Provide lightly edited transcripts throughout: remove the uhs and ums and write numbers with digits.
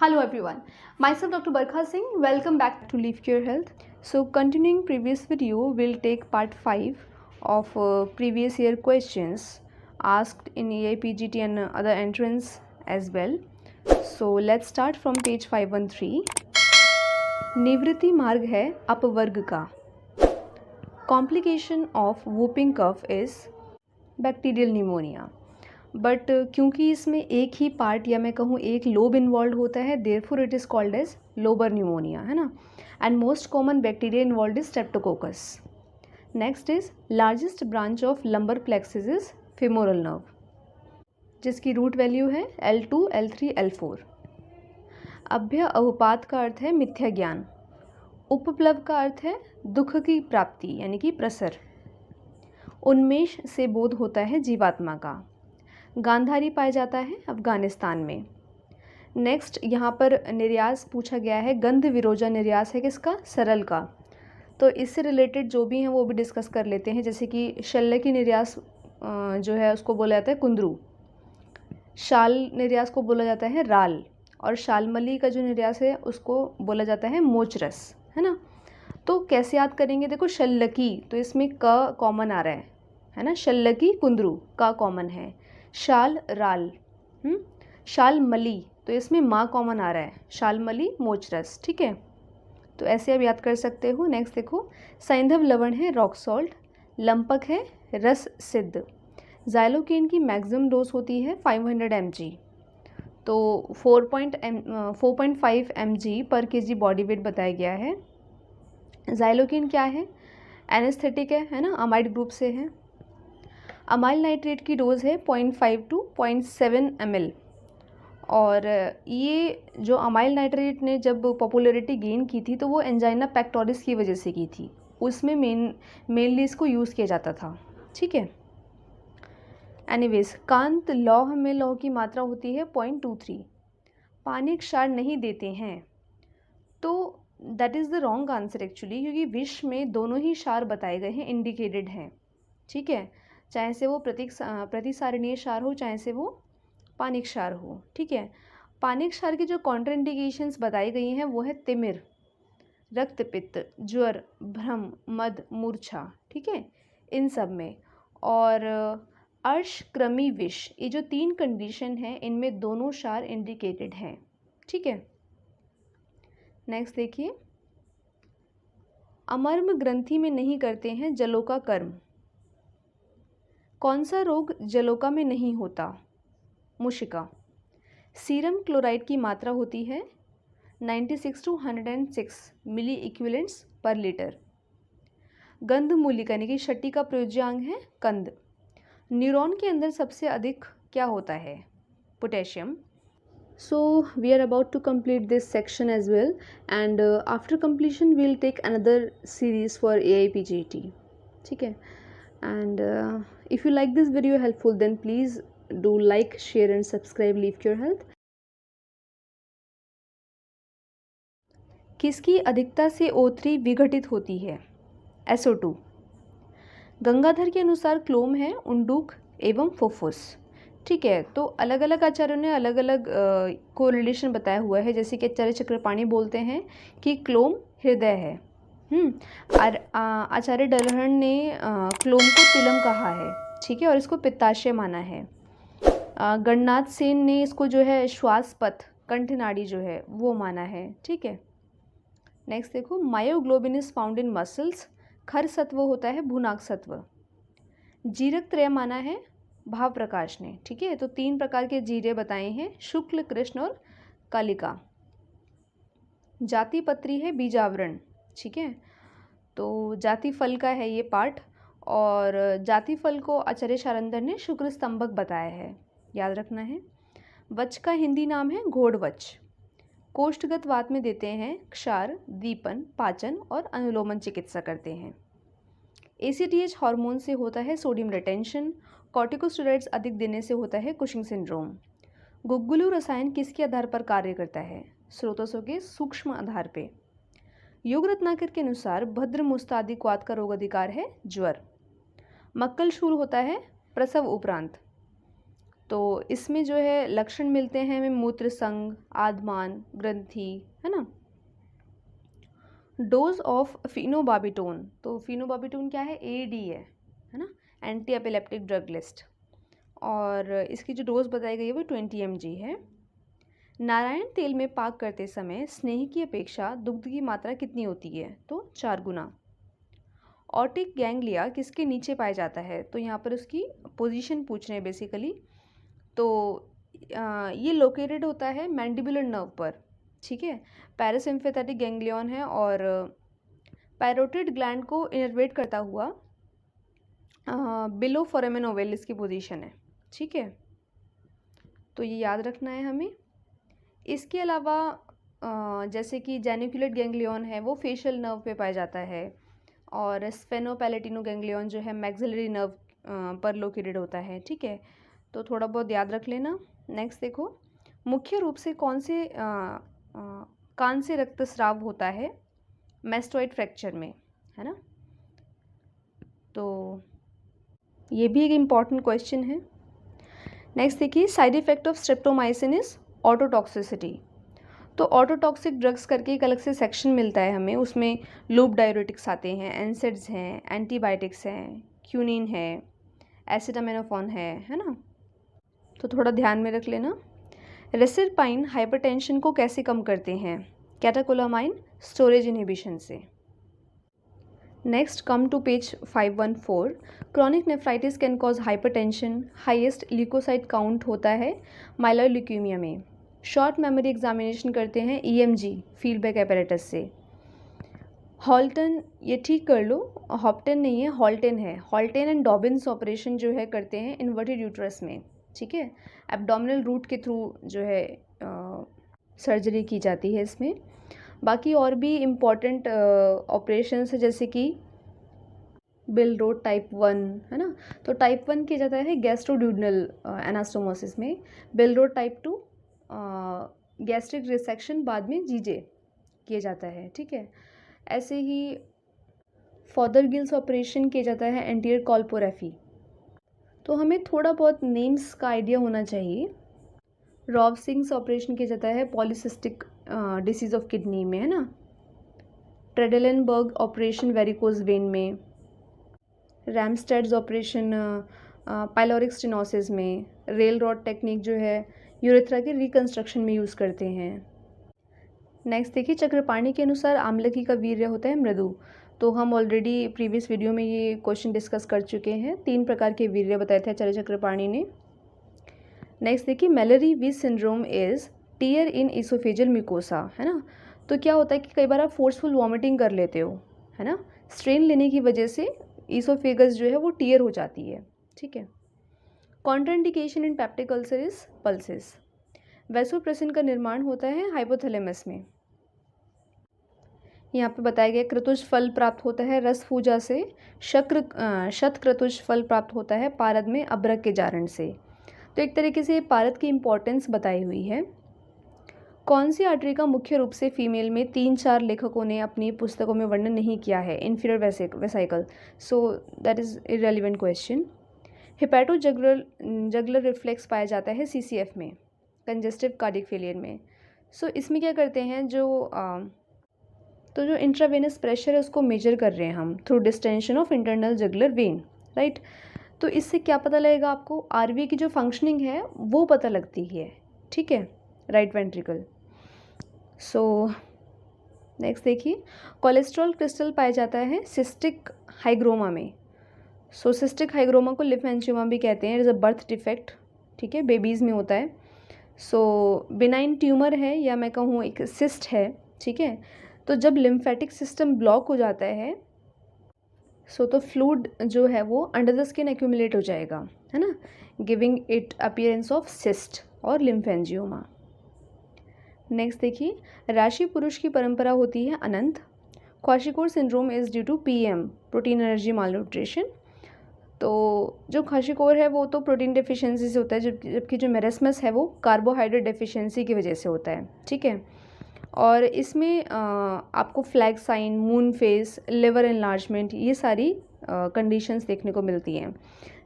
Hello everyone, myself Dr. Barkha Singh. Welcome back to Leaf Care Health. So continuing previous video, we'll take part 5 of previous year questions asked in AIPGT and other entrance as well. So let's start from page 513. निवृत्ति मार्ग है अपवर्ग का. Complication of whooping cough is bacterial pneumonia. But क्योंकि इसमें एक ही part या मैं कहूँ एक लोब इन्वॉल्व होता है, therefore it is called as lobar pneumonia, है ना. And most common bacteria involve is streptococcus. Next is largest branch of lumbar plexus is femoral nerve, जिसकी रूट वैल्यू है L2, L3, L4. अभ्य अवपात का अर्थ है मिथ्या ज्ञान. उपप्लव का अर्थ है दुख की प्राप्ति यानी कि प्रसर. उन्मेष से बोध होता है जीवात्मा का. गांधारी पाया जाता है अफगानिस्तान में. नेक्स्ट यहाँ पर निर्यास पूछा गया है. गंध विरोजा निर्यास है किसका? सरल का. तो इससे रिलेटेड जो भी हैं वो भी डिस्कस कर लेते हैं. जैसे कि शल्य की निर्यास जो है उसको बोला जाता है कुंद्रू. शाल निर्यास को बोला जाता है राल. और शालमली का जो निर्यास है उसको बोला जाता है मोचरस, है ना. तो कैसे याद करेंगे? देखो शल्यकी तो इसमें क कॉमन आ रहा है ना. शल्यकी कुंद्रू का कॉमन है. शाल राल, शालमली तो इसमें माँ कॉमन आ रहा है. शालमली मोचरस, ठीक है. तो ऐसे आप याद कर सकते हो. नेक्स्ट देखो, सैंधव लवण है रॉक सॉल्ट. लंपक है रस सिद्ध. जाइलोकेन की मैक्सिमम डोज होती है 500 mg. तो 4.5 mg पर kg बॉडी वेट बताया गया है. जाइलोकेन क्या है? एनेस्थेटिक है ना. अमाइड ग्रुप से है. अमाइल नाइट्रेट की डोज़ है 0.5 to 0.7 ml. और ये जो अमाइल नाइट्रेट ने जब पॉपुलैरिटी गेन की थी तो वो एंजाइना पेक्टोरिस की वजह से की थी. उसमें मेनली इसको यूज़ किया जाता था, ठीक है. एनीवेज, कांत लौह में लौह की मात्रा होती है 0.23. पानी क्षार नहीं देते हैं तो that is the wrong answer actually, क्योंकि विष में दोनों ही क्षार बताए गए हैं, इंडिकेटेड हैं, ठीक है. चाहे से वो प्रतिसारणीय क्षार हो, चाहे से वो पानिक क्षार हो, ठीक है. पानिक क्षार की जो कॉन्ट्राइंडिकेशंस बताई गई हैं वो है तिमिर, रक्तपित्त, ज्वर, भ्रम, मद, मूर्छा, ठीक है, इन सब में. और अर्श क्रमी विष, ये जो 3 कंडीशन है इनमें दोनों क्षार इंडिकेटेड हैं, ठीक है. नेक्स्ट देखिए, अमर्म ग्रंथि में नहीं करते हैं जलों का कर्म. कौन सा रोग जलोका में नहीं होता? मुशिका. सीरम क्लोराइड की मात्रा होती है 96 to 106 मिली इक्विवेलेंट्स पर लीटर. गंध मूलिका यानी कि शट्टी का प्रयोज्यांग है कंद. न्यूरॉन के अंदर सबसे अधिक क्या होता है? Potassium. So we are about to complete this section as well, and after completion we will take another series for AIPGT, ठीक है. And if you like this video helpful, then please do like, share and subscribe Leaf Cure Health. किसकी अधिकता से O3 विघटित होती है? SO2. Gangadhar के अनुसार क्लोम है उंडूक एवं फुफ्फुस, ठीक है. तो अलग अलग आचार्यों ने अलग अलग कोरिलेशन बताया हुआ है. जैसे कि आचार्य चक्रपाणी बोलते हैं कि क्लोम हृदय है. आचार्य डलहन ने क्लोम को तिलम कहा है, ठीक है, और इसको पित्ताशय माना है. गणनाथ सेन ने इसको जो है श्वास पथ, कंठनाड़ी जो है वो माना है, ठीक है. नेक्स्ट देखो, myoglobin is found in muscles. खर सत्व होता है भूनाक सत्व. जीरक त्रय माना है भाव प्रकाश ने, ठीक है. तो 3 प्रकार के जीरे बताए हैं, शुक्ल, कृष्ण और कालिका. जाति पत्री है बीजावरण, ठीक है. तो जाति फल का है ये पार्ट. और जाति फल को आचार्य शारंदर ने शुक्र स्तंभक बताया है, याद रखना है. वच का हिंदी नाम है घोड़वच. कोष्ठगत वात में देते हैं क्षार, दीपन, पाचन और अनुलोमन चिकित्सा करते हैं. ACTH हार्मोन से होता है सोडियम रिटेंशन. कॉर्टिकोस्टेरॉइड्स अधिक देने से होता है कुशिंग सिंड्रोम. गुग्गुलू रसायन किसके आधार पर कार्य करता है? स्रोतों के सूक्ष्म आधार पे. योग रत्नाकर के अनुसार भद्र मुस्तादिक्वात का रोग अधिकार है ज्वर. मक्कल शूल होता है प्रसव उपरांत. तो इसमें जो है लक्षण मिलते हैं हमें मूत्र संघ, आद्मान, ग्रंथि, है ना। डोज ऑफ फिनोबार्बिटोन, तो फिनोबार्बिटोन क्या है, AD है ना, एंटी एपिलेप्टिक ड्रग लिस्ट, और इसकी जो डोज बताई गई है वो 20 mg है। नारायण तेल में पाक करते समय स्नेह की अपेक्षा दुग्ध की मात्रा कितनी होती है, तो 4 गुना। ऑटिक गैंग्लिया किसके नीचे पाया जाता है, तो यहाँ पर उसकी पोजीशन पूछ रहे हैं बेसिकली। तो ये लोकेटेड होता है मैंडिबुलर नर्व पर, ठीक है। पैरासिम्पैथेटिक गैंग्लियन है और पैरोटिड ग्लैंड को इनर्वेट करता हुआ बिलो फोरामेन ओवेलिस की पोजीशन है, ठीक है। तो ये याद रखना है हमें। इसके अलावा जैसे कि जेनिकुलेट गैंग्लियन है वो फेशियल नर्व पे पाया जाता है, और स्फेनोपैलेटिनो गैंग्लियन जो है मैक्सिलरी नर्व पर लोकेटेड होता है, ठीक है। तो थोड़ा बहुत याद रख लेना। नेक्स्ट देखो, मुख्य रूप से कौन से कान से रक्तस्राव होता है मैस्टोइड फ्रैक्चर में, है ना। तो ये भी एक इम्पॉर्टेंट क्वेश्चन है। नेक्स्ट देखिए, side effect of streptomycin is ototoxicity. तो ऑटोटॉक्सिक ड्रग्स करके एक अलग से सेक्शन मिलता है हमें, उसमें लूप डाययूरेटिक्स आते हैं, एनसेड्स हैं, एंटीबायोटिक्स हैं, क्यूनिन है, एसिटामिनोफेन है ना। तो थोड़ा ध्यान में रख लेना। रेसिरपाइन हाइपरटेंशन को कैसे कम करते हैं, कैटाकोलामाइन स्टोरेज इनहिबिशन से। Next come to page 514। Chronic nephritis can cause hypertension, highest leukocyte count होता है माइलॉइड ल्यूकेमिया में। शॉर्ट मेमोरी एग्जामिनेशन करते हैं EMG फीडबैक apparatus से। हॉल्टन, ये ठीक कर लो, हॉप्टन नहीं है, हॉल्टेन है। हॉल्टेन एंड डॉबिन्स ऑपरेशन जो है करते हैं इन्वर्टेड यूट्रस में, ठीक है। एब्डोमिनल रूट के थ्रू जो है सर्जरी की जाती है इसमें। बाकी और भी इम्पॉर्टेंट ऑपरेशंस है, जैसे कि बिलरोड टाइप 1 है ना। तो टाइप 1 किया जाता है गैस्ट्रोड्यूडनल एनास्टोमोसिस में। बिलरोड टाइप 2 गैस्ट्रिक रिसेक्शन, बाद में जीजे किया जाता है, ठीक है। ऐसे ही फॉदरगिल्स ऑपरेशन किया जाता है एंटीरियर कॉल्पोरेफी। तो हमें थोड़ा बहुत नेम्स का आइडिया होना चाहिए। रॉबसिंग्स ऑपरेशन किया जाता है पॉलीसिस्टिक डिसीज ऑफ किडनी में, है ना। ट्रेडेलनबर्ग ऑपरेशन वेरिकोज वेन में। रैमस्टेड्स ऑपरेशन पाइलोरिक स्टेनोसिस में। रेल रॉड टेक्निक जो है यूरेथ्रा के रिकंस्ट्रक्शन में यूज़ करते हैं। नेक्स्ट देखिए, चक्रपाणी के अनुसार आम्लकी का वीर्य होता है मृदु। तो हम ऑलरेडी प्रीवियस वीडियो में ये क्वेश्चन डिस्कस कर चुके हैं। 3 प्रकार के वीर्य बताए थे आचार्य चक्रपाणी ने। नेक्स्ट देखिए, मैलरी वीज syndrome is tier in oesophageal mucosa, है ना। तो क्या होता है कि कई बार आप फोर्सफुल वॉमिटिंग कर लेते हो, है ना। स्ट्रेन लेने की वजह से इसोफेगस जो है वो टीयर हो जाती है, ठीक है। Contraindication in peptic ulcer is pulses. Vasopressin का निर्माण होता है हाइपोथैलेमस में। यहाँ पे बताया गया क्रतुज फल प्राप्त होता है रसफूजा से। शतक्रतुज फल प्राप्त होता है पारद में अब्रक के जारण से। तो एक तरीके से पारद की इम्पोर्टेंस बताई हुई है। कौन सी आर्टरी का मुख्य रूप से फीमेल में 3-4 लेखकों ने अपनी पुस्तकों में वर्णन नहीं किया है, inferior vesicle. So that is irrelevant question. Hepato juggler reflex पाया जाता है CCF में, कंजेस्टिव कार्डियक फेलियर में। सो इसमें क्या करते हैं, जो इंट्रावेनस प्रेशर है उसको मेजर कर रहे हैं हम through distension of internal juggler when, right. तो इससे क्या पता लगेगा आपको, RV की जो फंक्शनिंग है वो पता लगती है, ठीक है, राइट वेंट्रिकल। सो नेक्स्ट देखिए, कोलेस्ट्रॉल क्रिस्टल पाया जाता है सिस्टिक हाइग्रोमा में। सो सिस्टिक हाइग्रोमा को लिम्फेंजियोमा भी कहते हैं। It is a birth defect, ठीक है, बेबीज़ में होता है। सो बिनाइन ट्यूमर है, या मैं कहूँ एक सिस्ट है, ठीक है। तो जब लिम्फेटिक सिस्टम ब्लॉक हो जाता है तो फ्लूइड जो है वो अंडर द स्किन एक्यूमुलेट हो जाएगा, है ना, giving it appearance of cyst और लिम्फेंजियोमा। नेक्स्ट देखिए, राशि पुरुष की परंपरा होती है अनंत। Kwashiorkor syndrome is due to PM protein energy malnutrition. तो जो क्वाशिकोर है वो तो प्रोटीन डेफिशिएंसी से होता है, जबकि जो मेरेस्मस है वो कार्बोहाइड्रेट डेफिशिएंसी की वजह से होता है, ठीक है। और इसमें आपको flag sign, moon face, liver enlargement, ये सारी कंडीशंस देखने को मिलती हैं।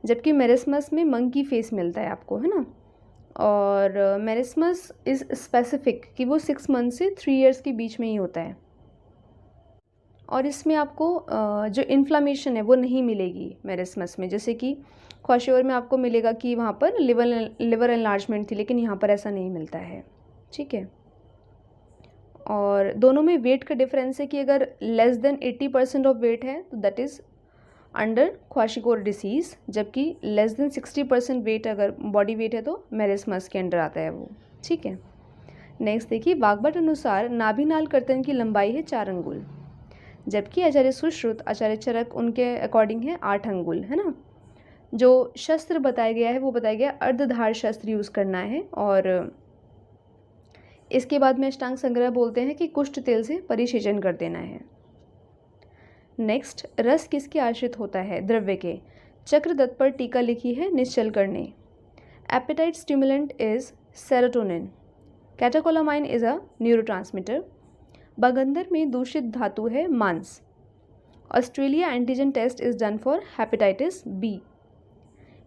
जबकि मेरिस्मस में मंकी फेस मिलता है आपको, है ना। और मेरिस्मस इज़ स्पेसिफिक कि वो 6 मंथ से 3 इयर्स के बीच में ही होता है। और इसमें आपको जो इन्फ्लामेशन है वो नहीं मिलेगी मेरिस्मस में, जैसे कि ख्वाशियोर में आपको मिलेगा कि वहाँ पर लिवर एनलार्जमेंट थी, लेकिन यहाँ पर ऐसा नहीं मिलता है, ठीक है। और दोनों में वेट का डिफरेंस है कि अगर लेस देन 80% ऑफ वेट है तो दैट इज़ अंडर ख्वाशियोर डिसीज़, जबकि लेस देन 60% वेट अगर बॉडी वेट है तो मेरिस्मस के अंडर आता है वो, ठीक है। नेक्स्ट देखिए, वाग्भट अनुसार नाभिनाल कर्तन की लंबाई है 4 अंगुल, जबकि आचार्य सुश्रुत, आचार्य चरक उनके अकॉर्डिंग है 8 अंगुल, है ना। जो शस्त्र बताया गया है वो बताया गया अर्धधार शस्त्र यूज़ करना है। और इसके बाद में अष्टांग संग्रह बोलते हैं कि कुष्ठ तेल से परिसेचन कर देना है। नेक्स्ट, रस किसके आश्रित होता है? द्रव्य के। चक्रदत्त पर टीका लिखी है निश्चल करने। Appetite stimulant is serotonin. Catecholamine is a neurotransmitter. बगंदर में दूषित धातु है मांस। Australia antigen test is done for hepatitis B.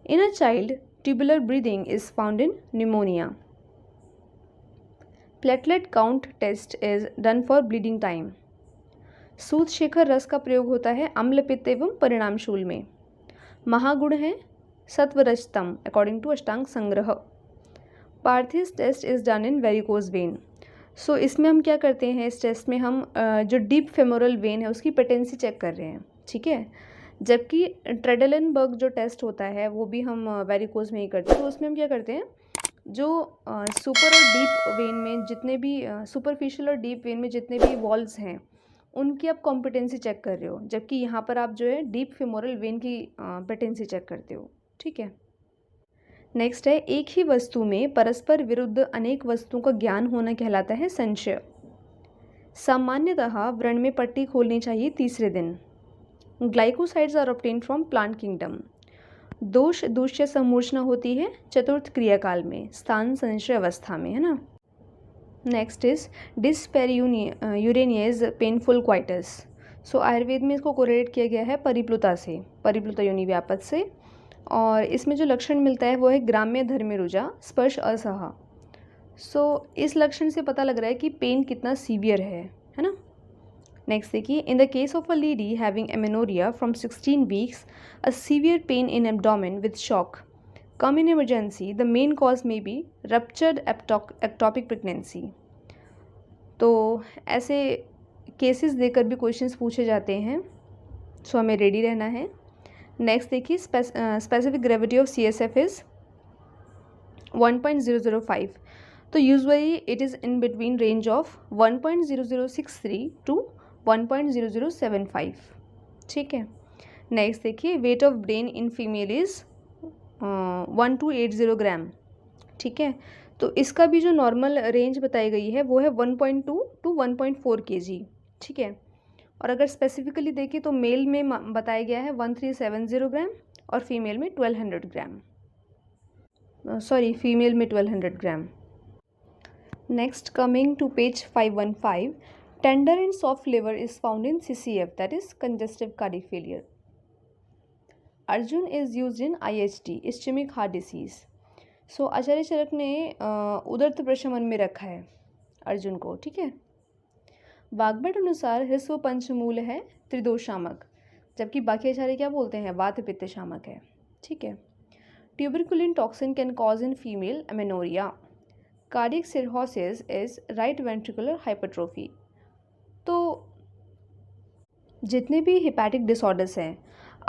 In a child tubular breathing is found in pneumonia. Platelet count test is done for bleeding time. सूत शेखर रस का प्रयोग होता है अम्ल पित्त एवं परिणामशूल में। महागुण है सत्वरजतम according to Ashtanga Sangraha. Perthes test is done in varicose vein. So इसमें हम क्या करते हैं, इस टेस्ट में हम जो डीप फेमोरल वेन है उसकी पेटेंसी चेक कर रहे हैं, ठीक है। जबकि ट्रेडलनबर्ग जो टेस्ट होता है वो भी हम वेरिकोज में ही करते हैं। तो उसमें हम क्या करते हैं, जो सुपर और डीप वेन में जितने भी सुपरफिशियल और डीप वेन में जितने भी वॉल्व्स हैं उनकी आप कॉम्पिटेंसी चेक कर रहे हो, जबकि यहाँ पर आप जो है डीप फेमोरल वेन की पेटेंसी चेक करते हो, ठीक है। नेक्स्ट है, एक ही वस्तु में परस्पर विरुद्ध अनेक वस्तुओं का ज्ञान होना कहलाता है संशय। सामान्यतः व्रण में पट्टी खोलनी चाहिए तीसरे दिन। Glycosides are obtained from plant kingdom. दोष दूष्य समूर्छना होती है चतुर्थ क्रियाकाल में, स्थान संशय अवस्था में, है ना। Next is dyspareunia painful coitus. So Ayurveda में इसको कोरिलेट किया गया है परिप्लुता से, परिप्लुता योनि व्यापत से। और इसमें जो लक्षण मिलता है वो है ग्राम्य धर्म रुजा, स्पर्श असहा। सो इस लक्षण से पता लग रहा है कि पेन कितना सीवियर है ना। नेक्स्ट देखिए, in the case of a lady having amenorrhea from 16 weeks a severe pain in abdomen with shock come in emergency, the main cause may be ruptured ectopic pregnancy. तो ऐसे cases देकर भी questions पूछे जाते हैं, सो हमें ready रहना है। नेक्स्ट देखिए, specific gravity of CSF is 1.005। तो usually it is in between range of 1.0063 to 1.0075, ठीक है। नेक्स्ट देखिए, weight of brain in female is 1280 gram, ठीक है। तो इसका भी जो नॉर्मल रेंज बताई गई है वो है 1.2 टू 1.4 kg, ठीक है। और अगर स्पेसिफिकली देखें तो मेल में बताया गया है 1370 ग्राम और फीमेल में 1200 ग्राम, सॉरी फीमेल में 1200 gram. Next, coming to page 515, tender and soft liver is found in CCF, that is congestive cardiac failure. Arjun is used in IHD, ischaemic heart disease. So Acharya Charak ने उदर्त प्रशमन में रखा है अर्जुन को, ठीक है। वाग्भट अनुसार ह्रस्व पंचमूल है त्रिदोषामक, जबकि बाकी आचार्य क्या बोलते हैं, वात पित्त शामक है, ठीक है। Tuberculin toxin can cause in female amenorrhea. Cardiac cirrhosis is right ventricular hypertrophy. तो जितने भी हिपैटिक डिसऑर्डर्स हैं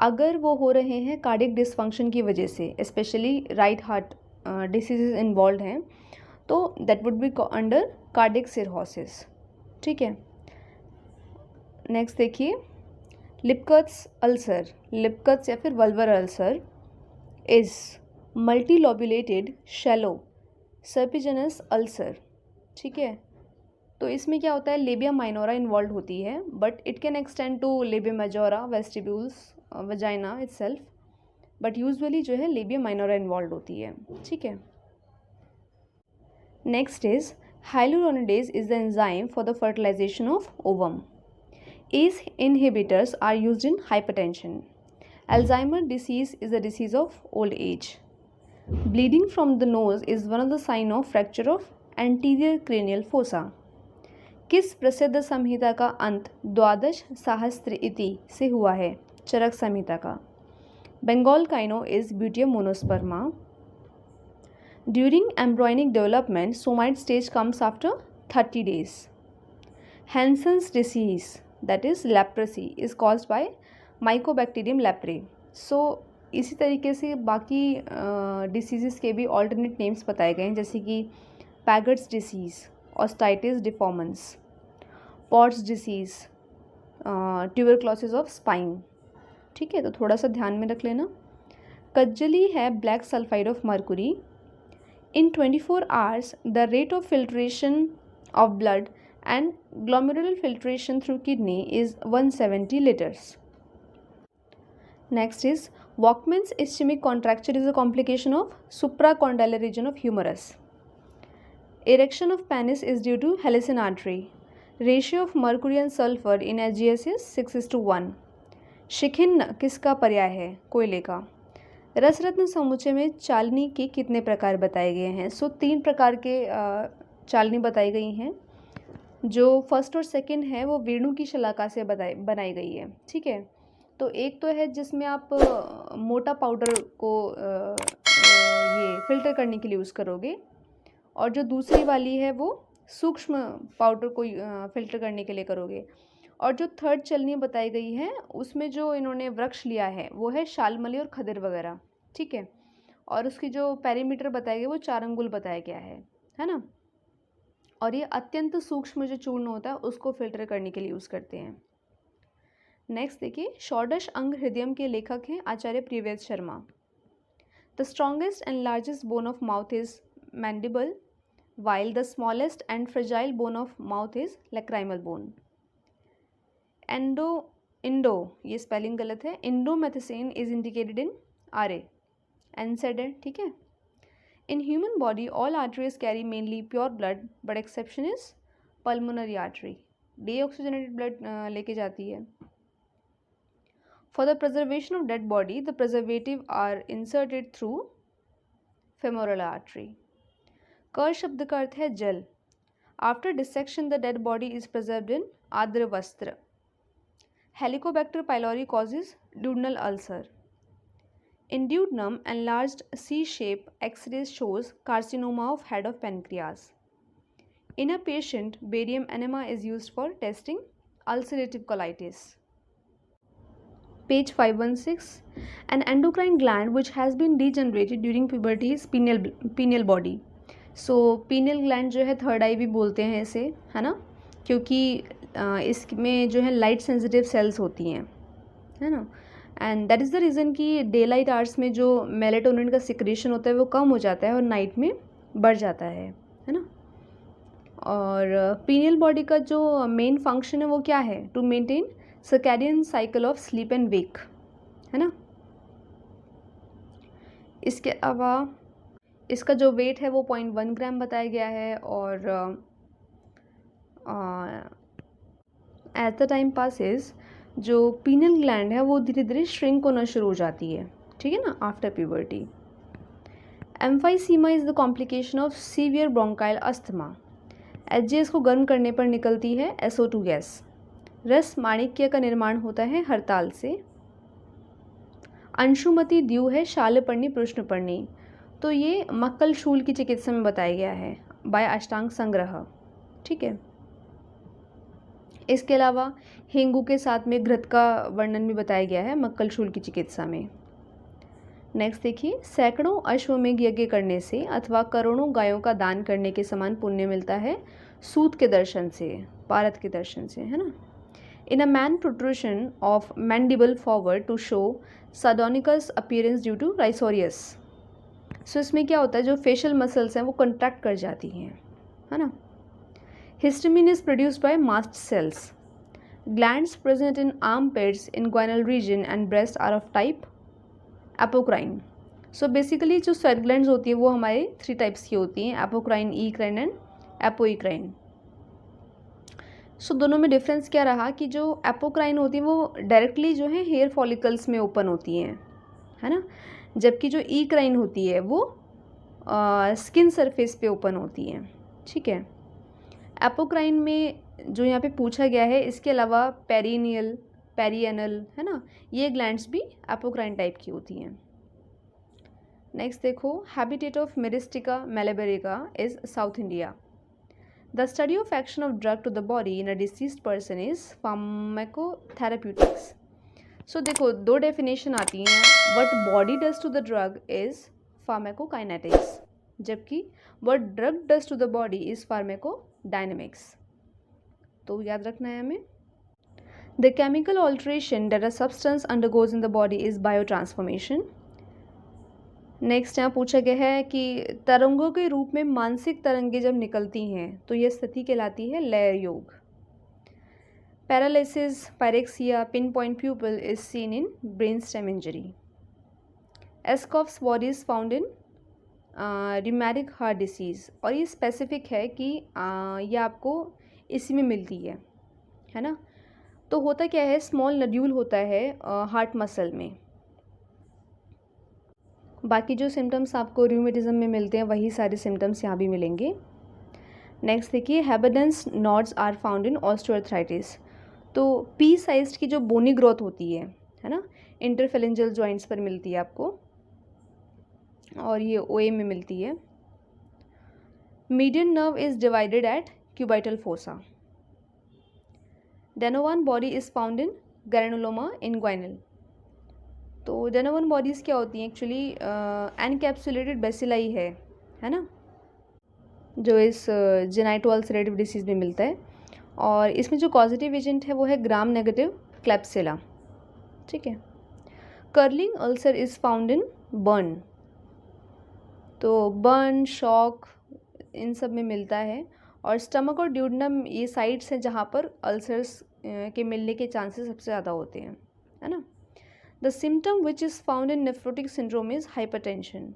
अगर वो हो रहे हैं कार्डियक डिसफंक्शन की वजह से, specially right heart diseases involve हैं, तो that would be under cardiac cirrhosis, ठीक है। नेक्स्ट देखिए, लिपकट्स अल्सर, लिपकट्स या फिर vulvar ulcer is multilobulated shallow serpiginous ulcer, ठीक है। तो इसमें क्या होता है, लेबिया माइनोरा इन्वॉल्व होती है, but it can extend to labia majora, vestibules, vagina itself, but usually जो है लेबिया माइनोरा इन्वॉल्व होती है, ठीक है। Next is hyaluronidases is the enzyme for the fertilization of ovum. ACE inhibitors are used in hypertension. Alzheimer disease is a disease of old age. Bleeding from the nose is one of the sign of fracture of anterior cranial fossa. किस प्रसिद्ध संहिता का अंत द्वादश सहस्त्र इति से हुआ है? चरक संहिता का. Bengal Kino is Butium monosperma. During embryonic development, somite stage comes after 30 days. Hansen's disease, that is leprosy, is caused by Mycobacterium leprae. So इसी तरीके से बाकी डिसीज़ के भी ऑल्टरनेट नेम्स बताए गए हैं, जैसे कि Paget's disease, osteitis deformans, Pott's disease, tuberculosis of spine. ठीक है, तो थोड़ा सा ध्यान में रख लेना. कज्जली है black sulphide of Mercury. In 24 hours the rate of filtration of blood and glomerular filtration through kidney is 170 liters. Next is Walkman's ischemic contracture is a complication of supracondylar region of humerus. Erection of penis is due to helicin artery. Ratio of mercury and sulfur in SGS is 6:1. शिखिन्न किसका पर्याय है? कोयले का. रसरत्न समुच्चय में चालनी के कितने प्रकार बताए गए हैं? सो 3 प्रकार के चालनी बताई गई हैं. जो फर्स्ट और सेकंड है वो वेणु की शलाका से बनाई गई है. ठीक है, तो एक तो है जिसमें आप मोटा पाउडर को ये फिल्टर करने के लिए यूज़ करोगे, और जो दूसरी वाली है वो सूक्ष्म पाउडर को फिल्टर करने के लिए करोगे. और जो थर्ड चलनी बताई गई है उसमें जो इन्होंने वृक्ष लिया है वो है शालमली और खदिर वगैरह. ठीक है, और उसकी जो पेरीमीटर बताया गया वो 4 अंगुल बताया गया है ना. और ये अत्यंत सूक्ष्म जो चूर्ण होता है उसको फिल्टर करने के लिए यूज़ करते हैं. नेक्स्ट देखिए, षोडश अंग हृदयम के लेखक हैं Acharya Priyavrat Sharma. The strongest and largest bone of mouth is mandible, while the smallest and fragile bone of mouth is lacrimal bone. Indo ये स्पेलिंग गलत है. Indomethacin is indicated in RA. NSAID है. ठीक है. In human body all arteries carry mainly pure blood, but exception is pulmonary artery. Deoxygenated blood लेके जाती है. For the preservation of dead body, the preservative are inserted through femoral artery. कर शब्द का अर्थ है जल. After dissection, the dead body is preserved in आर्द्र वस्त्र. Helicobacter pylori causes duodenal ulcer. In duodenum, enlarged C-shape X-rays shows carcinoma of head of pancreas. In a patient, barium enema is used for testing ulcerative colitis. Page 516. An endocrine gland which has been degenerated during puberty is pineal body. So pineal gland जो है third आई भी बोलते हैं इसे, है ना, क्योंकि इसमें जो है लाइट सेंसिटिव सेल्स होती हैं, है ना. And that is the reason कि डे लाइट आवर्स में जो मेलेटोनिन का सिक्रेशन होता है वो कम हो जाता है और नाइट में बढ़ जाता है ना. और पिनियल बॉडी का जो मेन फंक्शन है वो क्या है? To maintain circadian cycle of sleep and wake, है ना. इसके अलावा इसका जो वेट है वो 0.1 ग्राम बताया गया है. और एट द टाइम पासिस जो पीनल ग्लैंड है वो धीरे धीरे श्रिंक होना शुरू हो जाती है. ठीक है ना, after puberty. Emphysema is the complication of severe bronchial asthma. HGS को गर्म करने पर निकलती है SO2 गैस. रस माणिक्य का निर्माण होता है हरताल से. अंशुमति द्यू है शालपर्णी पृष्ठपर्णी. तो ये मक्कल शूल की चिकित्सा में बताया गया है बाय अष्टांग संग्रह. ठीक है. इसके अलावा हेंगू के साथ में घृत का वर्णन भी बताया गया है मक्कल शूल की चिकित्सा में. नेक्स्ट देखिए, सैकड़ों अश्वमेघ यज्ञ करने से अथवा करोड़ों गायों का दान करने के समान पुण्य मिलता है सूत के दर्शन से, पारत के दर्शन से, है ना. In a man, protrusion of mandible forward to show sardonicus appearance due to rhizorius. So इसमें क्या होता है, जो फेशियल मसल्स हैं वो कंट्रैक्ट कर जाती हैं, है ना. Histamine is produced by mast cells. Glands present in armpits, inguinal region and breast are of type apocrine. So basically जो sweat glands होती है वो हमारे 3 टाइप्स की होती हैं, apocrine, ecrine and apoecrine. सो दोनों में डिफरेंस क्या रहा कि जो एपोक्राइन होती है वो डायरेक्टली जो है हेयर फॉलिकल्स में ओपन होती हैं, है ना, जबकि जो ई क्राइन होती है वो स्किन सरफेस पे ओपन होती हैं, ठीक है। एपोक्राइन में जो यहाँ पे पूछा गया है, इसके अलावा पेरिनियल, पेरिएनल, है ना, ये ग्लैंड्स भी एपोक्राइन टाइप की होती हैं। नेक्स्ट देखो, habitat of Myristica malabarica is South India. The study of action of drug to the body in a diseased person is pharmacotherapeutics. So देखो दो डेफिनेशन आती हैं, what body does to the drug is pharmacokinetics, जबकि what drug does to the body is pharmacodynamics. तो याद रखना है हमें। The chemical alteration that a substance undergoes in the body is biotransformation. Next यहाँ पूछा गया है कि तरंगों के रूप में मानसिक तरंगें जब निकलती हैं तो यह स्थिति कहलाती है लय योग। Paralysis, pyrexia, pin point pupil is seen in brain stem injury. Aschoff spur is found in rheumatic heart disease, और ये स्पेसिफिक है कि ये आपको इसी में मिलती है ना। तो होता क्या है, स्मॉल नड्यूल होता है हार्ट मसल में। बाकी जो सिम्टम्स आपको रूमेटिज्म में मिलते हैं वही सारे सिम्टम्स यहाँ भी मिलेंगे। नेक्स्ट देखिए, Heberden's nodes are found in osteoarthritis. तो पी साइज्ड की जो बोनी ग्रोथ होती है ना, इंटरफेलेंजल जॉइंट्स पर मिलती है आपको, और ये ओए में मिलती है। Median nerve is divided at cubital fossa. Donovan body is found in granuloma inguinale. तो डेनोवन बॉडीज़ क्या होती हैं, एक्चुअली एनकैप्सुलेटेड बेसिलाई है ना, जो इस जेनाइटो अल्सरेटिव डिसीज़ में मिलता है, और इसमें जो कॉजेटिव एजेंट है वो है ग्राम नेगेटिव क्लैप्सिला, ठीक है। Curling ulcer is found in burn. तो बर्न, शॉक, इन सब में मिलता है, और स्टमक और ड्यूडनम ये साइट्स हैं जहाँ पर अल्सर्स के मिलने के चांसेस सबसे ज़्यादा होते हैं, है ना। The symptom which is found in nephrotic syndrome is hypertension.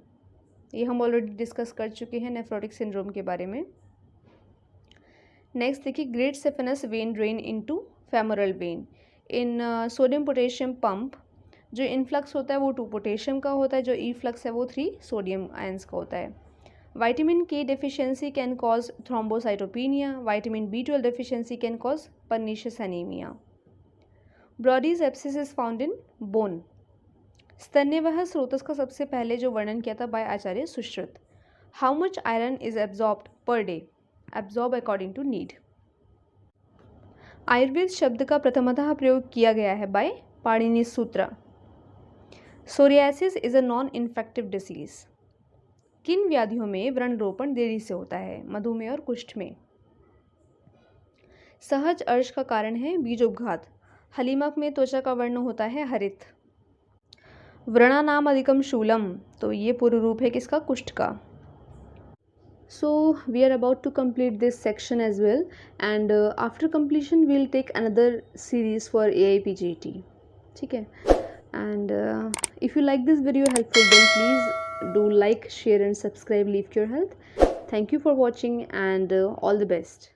ये हम ऑलरेडी डिस्कस कर चुके हैं नेफ्रोटिक सिंड्रोम के बारे में। नेक्स्ट देखिए, great saphenous when drain into femoral when in sodium potassium pump. जो इनफ्लक्स होता है वो 2 पोटेशियम का होता है, जो ई फ्लक्स है वो 3 सोडियम आयंस का होता है। Vitamin K deficiency can cause thrombocytopenia. Vitamin B12 deficiency can cause pernicious anaemia. Brodie's abscess is found in bone. स्तन्यवह स्रोतस का सबसे पहले जो वर्णन किया था by Acharya Sushruta. How much iron is absorbed per day? Absorb according to need. Ayurveda शब्द का प्रथमतः प्रयोग किया गया है बाय पाणिनि सूत्र। Psoriasis is a non infective disease. किन व्याधियों में व्रणरोपण देरी से होता है? मधुमेह और कुष्ठ में। सहज अर्श का कारण है बीजोपघात। हलीमक में त्वचा का वर्ण होता है हरित। व्रणानाम अधिकम शूलम, तो ये पूर्व रूप है किसका? कुष्ठ का। So we are about to complete this section as well, and after completion we will take another series for AIPGT, ठीक है। And if you like this video helpful then please do like, share and subscribe. Leave your health. Thank you for watching, and all the best.